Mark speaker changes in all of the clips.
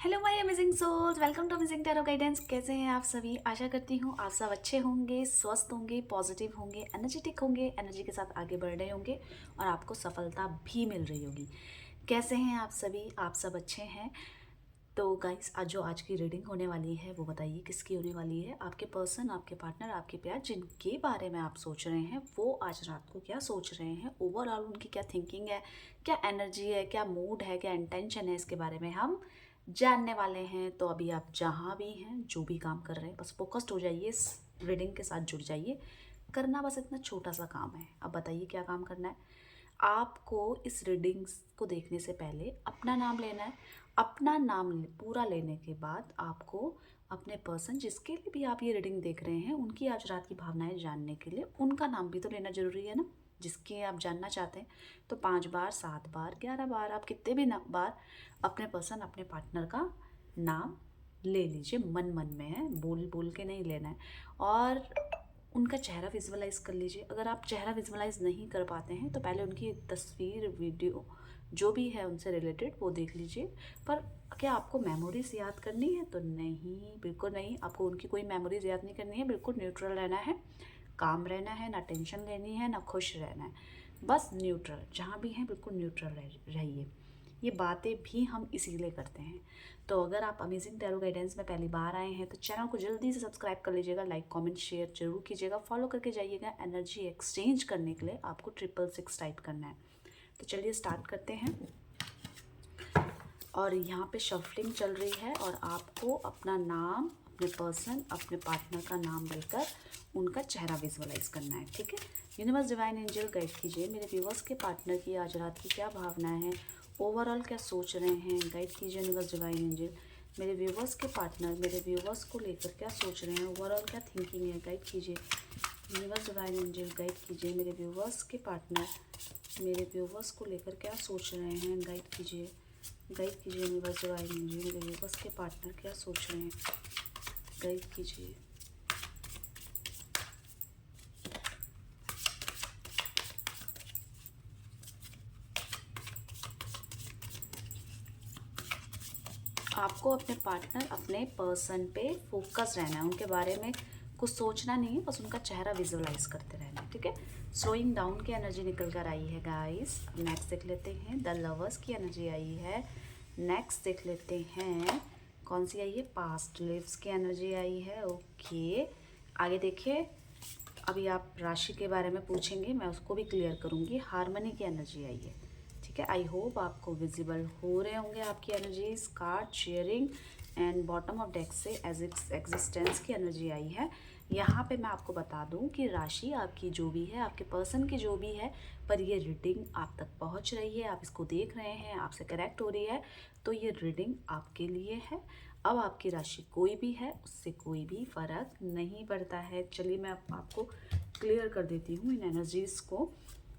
Speaker 1: Hello my amazing souls, welcome to amazing tarot guidance. कैसे हैं आप सभी? आशा करती हूँ आप सब अच्छे होंगे, स्वस्थ होंगे, पॉजिटिव होंगे, एनर्जेटिक होंगे, एनर्जी के साथ आगे बढ़ रहे होंगे और आपको सफलता भी मिल रही होगी। कैसे हैं आप सभी? आप सब अच्छे हैं? तो गाइस, आज की रीडिंग होने वाली है वो बताइए किसकी होने वाली है। आपके पर्सन, आपके पार्टनर, आपके प्यार जिनके बारे में आप सोच रहे हैं वो आज रात को क्या सोच रहे हैं, ओवरऑल उनकी क्या थिंकिंग है, क्या एनर्जी है, क्या मूड है, क्या इंटेंशन है, इसके बारे में हम जानने वाले हैं। तो अभी आप जहाँ भी हैं, जो भी काम कर रहे हैं, बस फोकस्ड हो जाइए, इस रीडिंग के साथ जुड़ जाइए। करना बस इतना छोटा सा काम है। अब बताइए क्या काम करना है। आपको इस रीडिंग्स को देखने से पहले अपना नाम लेना है। अपना नाम पूरा लेने के बाद आपको अपने पर्सन जिसके लिए भी आप ये रीडिंग देख रहे हैं उनकी आज रात की भावनाएं जानने के लिए उनका नाम भी तो लेना जरूरी है ना, जिसके आप जानना चाहते हैं। तो 5 बार, 7 बार, 11 बार, आप कितने भी बार अपने पर्सन, अपने पार्टनर का नाम ले लीजिए। मन मन में है, बोल बोल के नहीं लेना है। और उनका चेहरा विजुअलाइज कर लीजिए। अगर आप चेहरा विजुअलाइज नहीं कर पाते हैं तो पहले उनकी तस्वीर, वीडियो जो भी है उनसे रिलेटेड वो देख लीजिए। पर क्या आपको मेमोरीज याद करनी है? तो नहीं, बिल्कुल नहीं। आपको उनकी कोई मेमोरीज याद नहीं करनी है। बिल्कुल न्यूट्रल रहना है, काम रहना है, ना टेंशन लेनी है, ना खुश रहना है। बस न्यूट्रल, जहाँ भी हैं बिल्कुल न्यूट्रल रहिए। ये बातें भी हम इसीलिए करते हैं। तो अगर आप अमेजिंग टैरो गाइडेंस में पहली बार आए हैं तो चैनल को जल्दी से सब्सक्राइब कर लीजिएगा, लाइक कमेंट शेयर जरूर कीजिएगा, फॉलो करके जाइएगा। एनर्जी एक्सचेंज करने के लिए आपको 666 टाइप करना है। तो चलिए स्टार्ट करते हैं। और यहाँ पे शफलिंग चल रही है और आपको अपना नाम, अपने पर्सन, अपने पार्टनर का नाम लेकर उनका चेहरा विजुअलाइज करना है। ठीक है। यूनिवर्स डिवाइन एंजल गाइड कीजिए मेरे व्यूवर्स के पार्टनर की आज रात की क्या भावना है, ओवरऑल क्या सोच रहे हैं। गाइड कीजिए यूनिवर्स डिवाइन एंजल मेरे व्यूवर्स के पार्टनर, मेरे व्यूवर्स को लेकर क्या सोच रहे हैं, ओवरऑल क्या थिंकिंग है। गाइड कीजिए यूनिवर्स डिवाइन एंजल, गाइड कीजिए मेरे व्यूवर्स के पार्टनर, मेरे व्यूवर्स को लेकर क्या सोच रहे हैं। गाइड कीजिए, गाइड कीजिए यूनिवर्स डिवाइन एंजल मेरे व्यूवर्स के पार्टनर क्या सोच रहे हैं। गाइड कीजिए। आपको अपने पार्टनर, अपने पर्सन पे फोकस रहना है, उनके बारे में कुछ सोचना नहीं है, बस उनका चेहरा विजुअलाइज करते रहना है। ठीक है। स्लोइंग डाउन की एनर्जी निकल कर आई है गाइस। नेक्स्ट देख लेते हैं, द लवर्स की एनर्जी आई है। नेक्स्ट देख लेते हैं कौन सी आई है, पास्ट लिव्स की एनर्जी आई है। ओके, आगे देखिए। अभी आप राशि के बारे में पूछेंगे, मैं उसको भी क्लियर करूँगी। हारमनी की एनर्जी आई है। ठीक है। आई होप आपको विजिबल हो रहे होंगे आपकी energies. Card sharing and bottom of deck से एग्जिस्टेंस की एनर्जी आई है। यहाँ पे मैं आपको बता दूँ कि राशि आपकी जो भी है, आपके पर्सन की जो भी है, पर ये रीडिंग आप तक पहुँच रही है, आप इसको देख रहे हैं, आपसे कनेक्ट हो रही है, तो ये रीडिंग आपके लिए है। अब आपकी राशि कोई भी है, उससे कोई भी फर्क नहीं पड़ता है। चलिए मैं आपको क्लियर कर देती हूँ इन एनर्जीज को।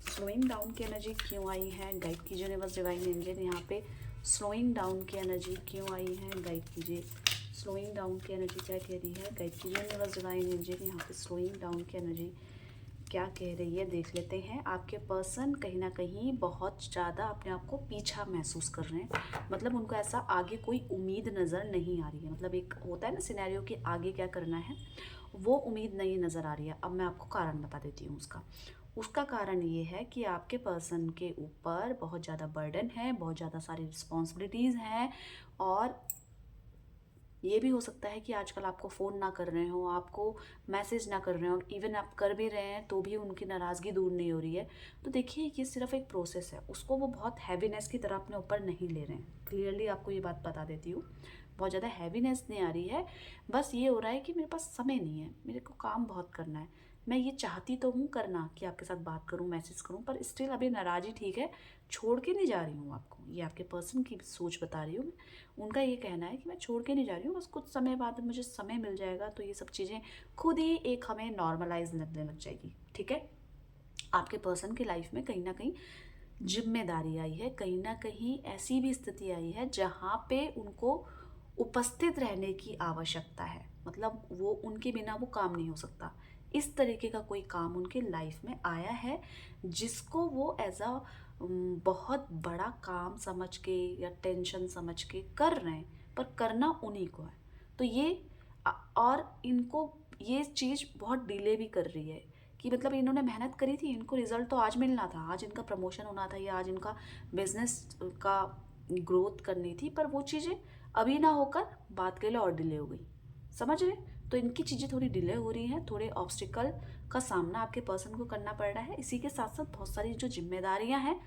Speaker 1: स्लोइंग डाउन की एनर्जी क्यों आई है, गाइड कीजिए यूनिवर्स डिवाइन एंजल। यहाँ पे स्लोइंग डाउन की एनर्जी क्यों आई है, गाइड कीजिए। स्लोइंग डाउन की एनर्जी क्या कह रही है, गाइड कीजिए यूनिवर्स डिवाइन एंजल। यहाँ पे स्लोइंग डाउन की एनर्जी क्या कह रही है, देख लेते हैं। आपके पर्सन कहीं ना कहीं बहुत ज़्यादा अपने आप को पीछा महसूस कर रहे हैं। मतलब उनको ऐसा आगे कोई उम्मीद नज़र नहीं आ रही है। मतलब एक होता है ना सिनेरियो कि आगे क्या करना है, वो उम्मीद नहीं नज़र आ रही है। अब मैं आपको कारण बता देती हूँ उसका। उसका कारण ये है कि आपके पर्सन के ऊपर बहुत ज़्यादा बर्डन है, बहुत ज़्यादा सारी रिस्पॉन्सिबिलिटीज़ हैं। और ये भी हो सकता है कि आजकल आपको फ़ोन ना कर रहे हो, आपको मैसेज ना कर रहे हो, इवन आप कर भी रहे हैं तो भी उनकी नाराज़गी दूर नहीं हो रही है। तो देखिए ये सिर्फ एक प्रोसेस है, उसको वो बहुत हैवीनेस की तरह अपने ऊपर नहीं ले रहे हैं। क्लियरली आपको ये बात बता देती हूँ, बहुत ज़्यादा हैवीनेस नहीं आ रही है। बस ये हो रहा है कि मेरे पास समय नहीं है, मेरे को काम बहुत करना है। मैं ये चाहती तो हूँ करना कि आपके साथ बात करूँ, मैसेज करूँ, पर स्टिल अभी नाराज़ी ठीक है, छोड़ के नहीं जा रही हूँ आपको। ये आपके पर्सन की सोच बता रही हूँ मैं। उनका ये कहना है कि मैं छोड़ के नहीं जा रही हूँ, बस कुछ समय बाद मुझे समय मिल जाएगा तो ये सब चीज़ें खुद ही एक हमें नॉर्मलाइज लगने लग जाएगी। ठीक है। आपके पर्सन की लाइफ में कहीं ना कहीं जिम्मेदारी आई है, कहीं ना कहीं ऐसी भी स्थिति आई है जहाँ पे उनको उपस्थित रहने की आवश्यकता है। मतलब वो उनके बिना वो काम नहीं हो सकता। इस तरीके का कोई काम उनके लाइफ में आया है जिसको वो एज अ बहुत बड़ा काम समझ के या टेंशन समझ के कर रहे हैं। पर करना उन्हीं को है। तो ये और इनको ये चीज़ बहुत डिले भी कर रही है कि मतलब इन्होंने मेहनत करी थी, इनको रिजल्ट तो आज मिलना था, आज इनका प्रमोशन होना था या आज इनका बिजनेस का ग्रोथ करनी थी, पर वो चीज़ें अभी ना होकर बात के लिए और डिले हो गई। समझ रहे? तो इनकी चीज़ें थोड़ी डिले हो रही हैं, थोड़े ऑब्स्टिकल का सामना आपके पर्सन को करना पड़ रहा है। इसी के साथ साथ बहुत सारी जो जिम्मेदारियां हैं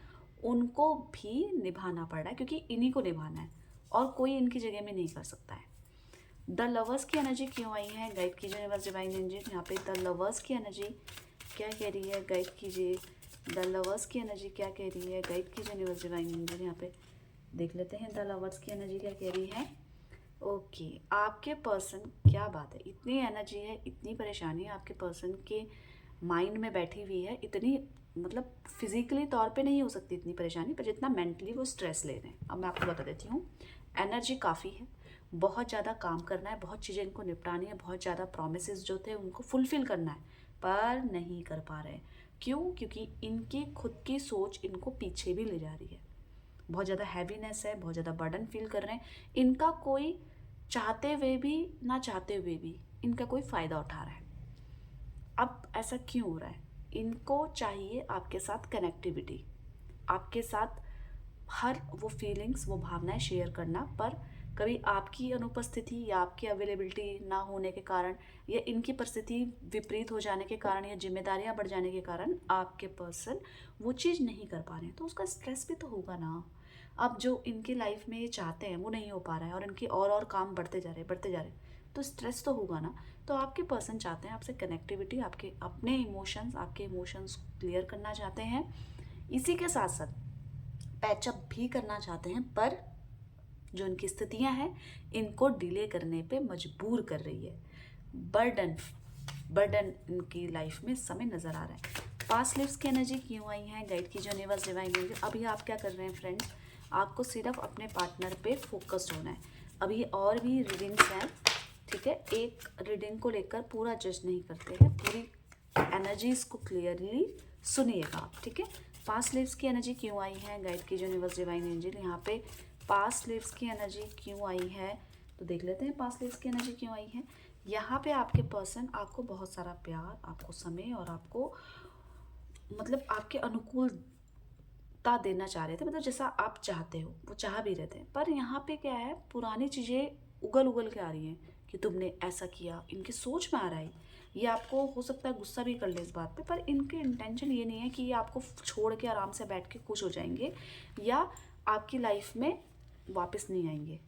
Speaker 1: उनको भी निभाना पड़ रहा है, क्योंकि इन्हीं को निभाना है और कोई इनकी जगह में नहीं कर सकता है। द लवर्स की एनर्जी क्यों आई है? गाइड कीजिए यूनिवर्स डिवाइन एंजल। यहाँ पे द लवर्स की एनर्जी क्या कह रही है? गाइड कीजिए। द लवर्स की एनर्जी क्या कह रही है? गाइड कीजिए यूनिवर्स डिवाइन एंजल। यहाँ पे देख लेते हैं द लवर्स की एनर्जी क्या कह रही है। ओके, आपके पर्सन, क्या बात है, इतनी एनर्जी है, इतनी परेशानी आपके पर्सन के माइंड में बैठी हुई है, इतनी मतलब फिजिकली तौर पे नहीं हो सकती इतनी परेशानी, पर जितना मेंटली वो स्ट्रेस ले रहे हैं। अब मैं आपको बता देती हूँ, एनर्जी काफ़ी है, बहुत ज़्यादा काम करना है, बहुत चीज़ें इनको निपटानी है, बहुत ज़्यादा प्रोमिसेस जो थे उनको फुलफिल करना है, पर नहीं कर पा रहे हैं। क्यों? क्योंकि इनकी खुद की सोच इनको पीछे भी ले जा रही है, बहुत ज़्यादा हैवीनेस है, बहुत ज़्यादा बर्डन फील कर रहे हैं। इनका कोई चाहते हुए भी ना चाहते हुए भी इनका कोई फ़ायदा उठा रहा है। अब ऐसा क्यों हो रहा है? इनको चाहिए आपके साथ कनेक्टिविटी, आपके साथ हर वो फीलिंग्स, वो भावनाएं शेयर करना, पर कभी आपकी अनुपस्थिति या आपकी अवेलेबिलिटी ना होने के कारण या इनकी परिस्थिति विपरीत हो जाने के कारण या जिम्मेदारियां बढ़ जाने के कारण आपके पर्सन वो चीज़ नहीं कर पा रहे हैं, तो उसका स्ट्रेस भी तो होगा ना। अब जो इनकी लाइफ में ये चाहते हैं वो नहीं हो पा रहा है और इनकी और काम बढ़ते जा रहे हैं, बढ़ते जा रहे हैं, तो स्ट्रेस तो होगा ना। तो आपके पर्सन चाहते हैं आपसे कनेक्टिविटी, आपके अपने इमोशंस, आपके इमोशंस क्लियर करना चाहते हैं, इसी के साथ साथ पैचअप भी करना चाहते हैं, पर जो इनकी स्थितियां हैं इनको डिले करने पे मजबूर कर रही है। बर्डन बर्डन इनकी लाइफ में समय नज़र आ रहा है। पास्ट लिव्स की एनर्जी क्यों आई है? गाइड की जो यूनिवर्स डिवाइन एनर्जी। अभी आप क्या कर रहे हैं फ्रेंड्स? आपको सिर्फ अपने पार्टनर पे फोकस्ड होना है। अभी और भी रीडिंग्स हैं, ठीक है? एक रीडिंग को लेकर पूरा जज नहीं करते हैं, पूरी एनर्जीज को क्लियरली सुनिएगा आप, ठीक है? पास्ट लिव्स की एनर्जी क्यों आई है? गाइड की जो यूनिवर्स डिवाइन एंजल। यहाँ पे पास्ट लिव्स की एनर्जी क्यों आई है, तो देख लेते हैं पास्ट लिव्स की एनर्जी क्यों आई है। यहाँ पे आपके पर्सन आपको बहुत सारा प्यार, आपको समय और आपको मतलब आपके अनुकूलता देना चाह रहे थे, मतलब जैसा आप चाहते हो वो चाह भी रहे थे, पर यहाँ पे क्या है, पुरानी चीज़ें उगल उगल के आ रही हैं कि तुमने ऐसा किया। इनकी सोच में आ रहा है, ये आपको हो सकता है गुस्सा भी कर ले इस बात पे, पर इनके इंटेंशन ये नहीं है कि ये आपको छोड़ के आराम से बैठ के खुश हो जाएंगे या आपकी लाइफ में वापस नहीं आएंगे,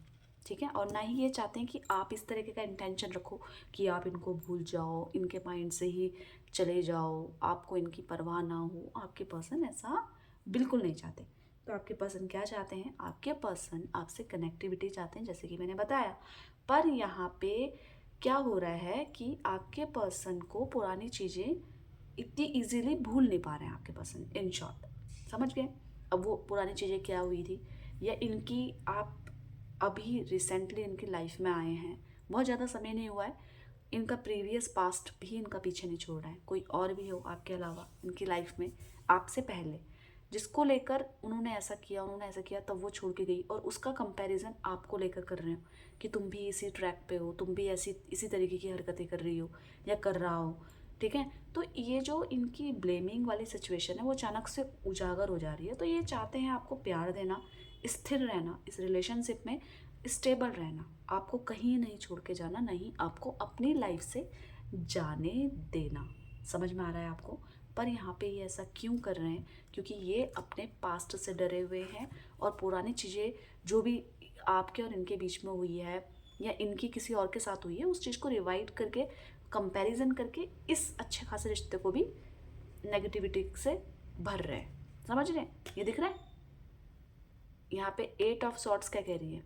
Speaker 1: ठीक है? और ना ही ये चाहते हैं कि आप इस तरीके का इंटेंशन रखो कि आप इनको भूल जाओ, इनके माइंड से ही चले जाओ, आपको इनकी परवाह ना हो। आपके पर्सन ऐसा बिल्कुल नहीं चाहते। तो आपके पर्सन क्या चाहते हैं? आपके पर्सन आपसे कनेक्टिविटी चाहते हैं, जैसे कि मैंने बताया। पर यहाँ पे क्या हो रहा है कि आपके पर्सन को पुरानी चीज़ें इतनी इजीली भूल नहीं पा रहे हैं आपके पर्सन, इन शॉर्ट, समझ गए? अब वो पुरानी चीज़ें क्या हुई थी, या इनकी आप अभी रिसेंटली इनकी लाइफ में आए हैं, बहुत ज़्यादा समय नहीं हुआ है, इनका प्रीवियस पास्ट भी इनका पीछे नहीं छोड़ रहा है। कोई और भी हो आपके अलावा इनकी लाइफ में आपसे पहले, जिसको लेकर उन्होंने ऐसा किया, तब वो छोड़ के गई, और उसका कंपैरिजन आपको लेकर कर रहे हो कि तुम भी इसी ट्रैक पे हो, तुम भी ऐसी इसी तरीके की हरकतें कर रही हो या कर रहा हो, ठीक है? तो ये जो इनकी ब्लेमिंग वाली सिचुएशन है वो अचानक से उजागर हो जा रही है। तो ये चाहते हैं आपको प्यार देना, स्थिर रहना, इस रिलेशनशिप में स्टेबल रहना, आपको कहीं नहीं छोड़ के जाना, नहीं आपको अपनी लाइफ से जाने देना। समझ में आ रहा है आपको? पर यहाँ पे ये ऐसा क्यों कर रहे हैं? क्योंकि ये अपने पास्ट से डरे हुए हैं और पुरानी चीज़ें जो भी आपके और इनके बीच में हुई है या इनकी किसी और के साथ हुई है, उस चीज़ को रिवाइट करके, कंपैरिजन करके इस अच्छे खासे रिश्ते को भी नेगेटिविटी से भर रहे हैं। समझ रहे हैं? ये दिख रहा है? यहाँ पे 8 ऑफ सॉर्ट्स क्या कह रही है?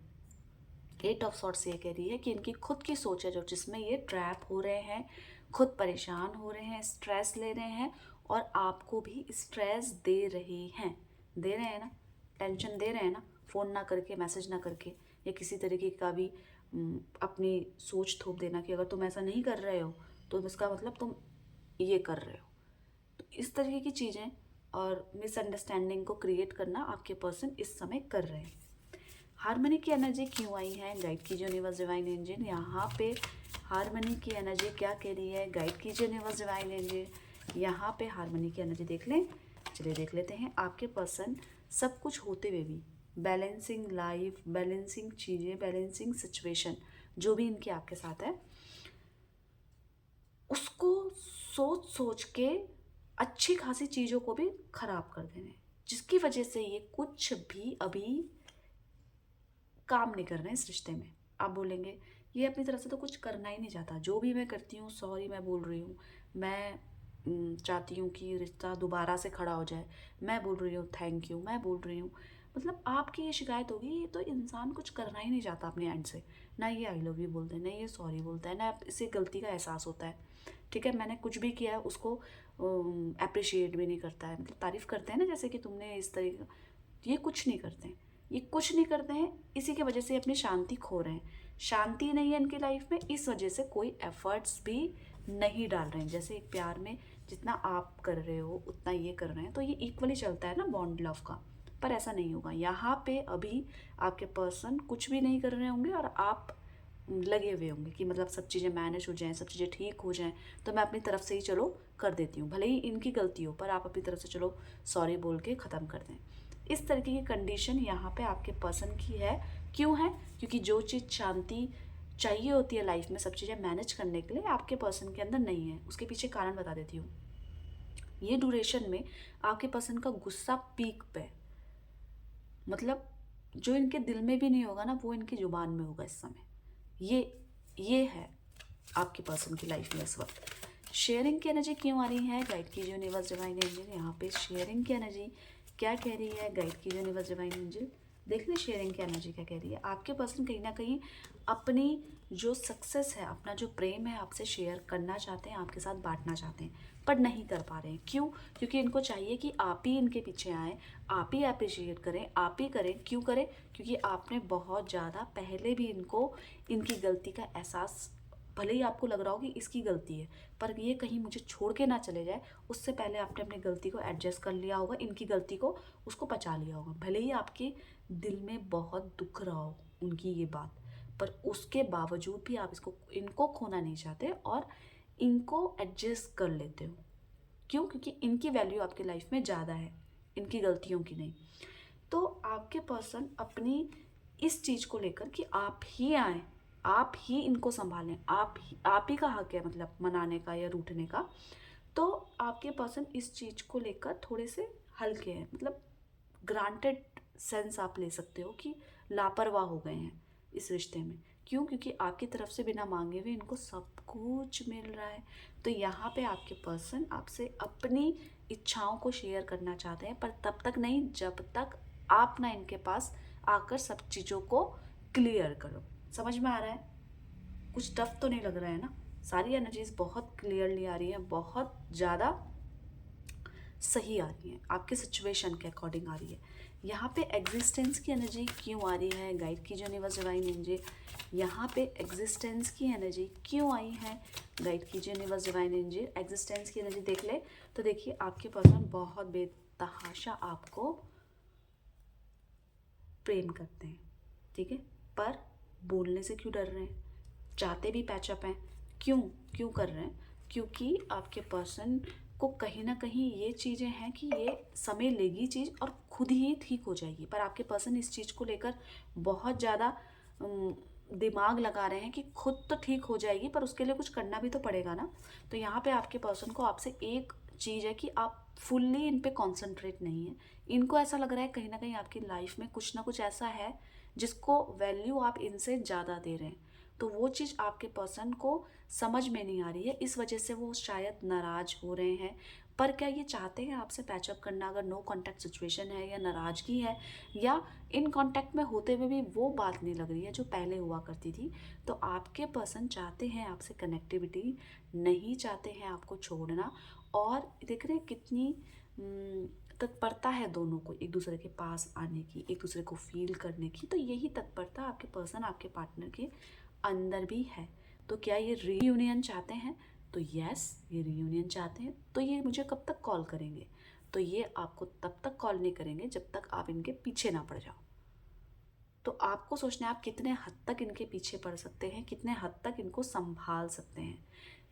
Speaker 1: 8 ऑफ सॉर्ट्स ये कह रही है कि इनकी खुद की सोच है जो, जिसमें ये ट्रैप हो रहे हैं, खुद परेशान हो रहे हैं, स्ट्रेस ले रहे हैं और आपको भी स्ट्रेस दे रहे हैं ना, टेंशन दे रहे हैं ना, फ़ोन ना करके, मैसेज ना करके, या किसी तरीके का भी अपनी सोच थोप देना कि अगर तुम ऐसा नहीं कर रहे हो तो इसका मतलब तुम ये कर रहे हो। तो इस तरीके की चीज़ें और मिसअंडरस्टैंडिंग को क्रिएट करना आपके पर्सन इस समय कर रहे हैं। हार्मनी की एनर्जी क्यों आई है, गाइड कीजिए यूनिवर्स डिवाइन एंजल। यहाँ पे हार्मनी की एनर्जी क्या कह रही है, गाइड कीजिए यूनिवर्स डिवाइन एंजल। यहाँ पे हार्मनी की एनर्जी देख लें, चलिए देख लेते हैं। आपके पर्सन सब कुछ होते हुए भी बैलेंसिंग लाइफ, बैलेंसिंग चीज़ें, बैलेंसिंग सिचुएशन जो भी इनके आपके साथ है, उसको सोच सोच के अच्छी खासी चीज़ों को भी खराब कर देने, जिसकी वजह से ये कुछ भी अभी काम नहीं कर रहे हैं इस रिश्ते में। आप बोलेंगे ये अपनी तरफ से तो कुछ करना ही नहीं चाहता, जो भी मैं करती हूँ सॉरी मैं बोल रही हूँ, मैं चाहती हूँ कि रिश्ता दोबारा से खड़ा हो जाए, मैं बोल रही हूँ थैंक यू, मैं बोल रही हूँ। मतलब आपकी ये शिकायत होगी ये तो इंसान कुछ करना ही नहीं चाहता अपने एंड से, ना ये आई लव यू बोलते हैं, ना ये सॉरी बोलता है, ना इसे गलती का एहसास होता है। ठीक है, मैंने कुछ भी किया है उसको अप्रिशिएट भी नहीं करता है, मतलब तारीफ़ करते हैं ना जैसे कि तुमने इस तरीके, ये कुछ नहीं करते हैं, ये कुछ नहीं करते हैं। इसी की वजह से अपनी शांति खो रहे हैं, शांति नहीं है इनकी लाइफ में, इस वजह से कोई एफर्ट्स भी नहीं डाल रहे हैं। जैसे एक प्यार में जितना आप कर रहे हो उतना ये कर रहे हैं, तो ये इक्वली चलता है ना बॉन्ड लव का, पर ऐसा नहीं होगा। यहाँ पे अभी आपके पर्सन कुछ भी नहीं कर रहे होंगे और आप लगे हुए होंगे कि मतलब सब चीज़ें मैनेज हो जाएं, सब चीज़ें ठीक हो जाएं, तो मैं अपनी तरफ से ही चलो कर देती हूँ, भले ही इनकी गलती हो पर आप अपनी तरफ से चलो सॉरी बोल के ख़त्म कर दें। इस तरीके की कंडीशन यहाँ पे आपके पर्सन की है। क्यों है, क्योंकि जो चीज़ शांति चाहिए होती है लाइफ में सब चीज़ें मैनेज करने के लिए, आपके पर्सन के अंदर नहीं है। उसके पीछे कारण बता देती हूँ। ये ड्यूरेशन में आपके पर्सन का गुस्सा पीक पे, मतलब जो इनके दिल में भी नहीं होगा ना वो इनकी जुबान में होगा इस समय। ये है आपके पर्सन की लाइफ में इस वक्त। शेयरिंग की एनर्जी क्यों आ रही है, गाइड कीजिए यूनिवर्स डिवाइन एंजल। यहाँ पे शेयरिंग की एनर्जी क्या कह रही है, गाइड कीजिए यूनिवर्स डिवाइन एंजल। देख ली शेयरिंग की एनर्जी क्या कह रही है। आपके पर्सन कहीं ना कहीं अपनी जो सक्सेस है, अपना जो प्रेम है आपसे शेयर करना चाहते हैं, आपके साथ बांटना चाहते हैं, पर नहीं कर पा रहे हैं। क्यों, क्योंकि इनको चाहिए कि आप ही इनके पीछे आएँ, आप ही अप्रिशिएट करें, आप ही करें। क्यों करें, क्योंकि आपने बहुत ज़्यादा पहले भी इनको इनकी गलती का एहसास, भले ही आपको लग रहा हो कि इसकी गलती है पर ये कहीं मुझे छोड़ के ना चले जाए, उससे पहले आपने अपनी गलती को एडजस्ट कर लिया होगा, इनकी गलती को उसको पचा लिया होगा। भले ही आपके दिल में बहुत दुख रहा हो उनकी ये बात, पर उसके बावजूद भी आप इनको खोना नहीं चाहते और इनको एडजस्ट कर लेते हो। क्यों, क्योंकि इनकी वैल्यू आपकी लाइफ में ज़्यादा है, इनकी गलतियों की नहीं। तो आपके पर्सन अपनी इस चीज़ को लेकर कि आप ही आए, आप ही इनको संभालें, आप ही का हक है मतलब मनाने का या रूठने का। तो आपके पर्सन इस चीज़ को लेकर थोड़े से हल्के हैं, मतलब ग्रांटेड सेंस आप ले सकते हो कि लापरवाह हो गए हैं इस रिश्ते में। क्यों, क्योंकि आपकी तरफ से बिना मांगे हुए इनको सब कुछ मिल रहा है। तो यहाँ पे आपके पर्सन आपसे अपनी इच्छाओं को शेयर करना चाहते हैं, पर तब तक नहीं जब तक आप ना इनके पास आकर सब चीज़ों को क्लियर करो। समझ में आ रहा है, कुछ टफ तो नहीं लग रहा है ना। सारी एनर्जीज बहुत क्लियरली आ रही है, बहुत ज़्यादा सही आ रही है, आपके सिचुएशन के अकॉर्डिंग आ रही है। यहाँ पे एग्जिस्टेंस की एनर्जी क्यों आ रही है, गाइड कीजिए यूनिवर्स डिवाइन एंजल। यहाँ पे एग्जिस्टेंस की एनर्जी क्यों आई है, गाइड कीजिए यूनिवर्स डिवाइन एंजल। एग्जिस्टेंस की एनर्जी देख ले तो देखिए आपके पर्सन बहुत बेतहाशा आपको प्रेम करते हैं, ठीक है, पर बोलने से क्यों डर रहे हैं, चाहते भी पैचअप हैं। क्यों क्यों कर रहे हैं, क्योंकि आपके पर्सन को कहीं ना कहीं ये चीज़ें हैं कि ये समय लेगी चीज़ और खुद ही ठीक हो जाएगी, पर आपके पर्सन इस चीज़ को लेकर बहुत ज़्यादा दिमाग लगा रहे हैं कि खुद तो ठीक हो जाएगी पर उसके लिए कुछ करना भी तो पड़ेगा ना। तो यहाँ पे आपके पर्सन को आपसे एक चीज़ है कि आप फुल्ली इन पे कॉन्सेंट्रेट नहीं है। इनको ऐसा लग रहा है कहीं ना कहीं आपकी लाइफ में कुछ ना कुछ ऐसा है जिसको वैल्यू आप इनसे ज़्यादा दे रहे हैं, तो वो चीज़ आपके पर्सन को समझ में नहीं आ रही है, इस वजह से वो शायद नाराज़ हो रहे हैं। पर क्या ये चाहते हैं आपसे पैचअप करना, अगर नो कांटेक्ट सिचुएशन है या नाराज़गी है या इन कांटेक्ट में होते हुए भी वो बात नहीं लग रही है जो पहले हुआ करती थी, तो आपके पर्सन चाहते हैं आपसे कनेक्टिविटी, नहीं चाहते हैं आपको छोड़ना। और देख रहे हैं कितनी तत्परता है दोनों को एक दूसरे के पास आने की, एक दूसरे को फील करने की। तो यही तत्परता आपके पर्सन आपके पार्टनर के अंदर भी है। तो क्या ये रीयूनियन चाहते हैं, तो यस ये रीयूनियन चाहते हैं। तो ये मुझे कब तक कॉल करेंगे, तो ये आपको तब तक कॉल नहीं करेंगे जब तक आप इनके पीछे ना पड़ जाओ। तो आपको सोचना है आप कितने हद तक इनके पीछे पड़ सकते हैं, कितने हद तक इनको संभाल सकते हैं।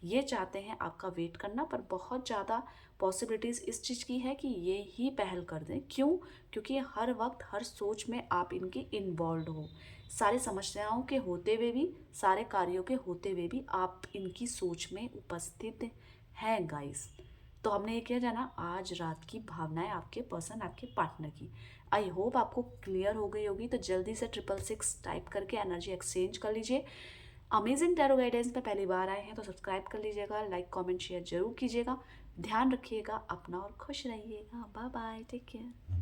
Speaker 1: ये चाहते हैं आपका वेट करना, पर बहुत ज़्यादा पॉसिबिलिटीज़ इस चीज़ की है कि ये ही पहल कर दें। क्यों? क्योंकि हर वक्त हर सोच में आप इनकी इन्वॉल्व हो। सारी समस्याओं के होते हुए भी, सारे कार्यों के होते हुए भी आप इनकी सोच में उपस्थित हैं गाइस। तो हमने ये किया जाना आज रात की भावनाएं आपके पर्सन, आपके पार्टनर की। आई होप आपको क्लियर हो गई होगी। तो जल्दी से 666 टाइप करके एनर्जी एक्सचेंज कर लीजिए। अमेजिंग टैरो गाइडेंस में पहली बार आए हैं तो सब्सक्राइब कर लीजिएगा, लाइक कमेंट शेयर जरूर कीजिएगा। ध्यान रखिएगा अपना और खुश रहिएगा। Bye bye, take care.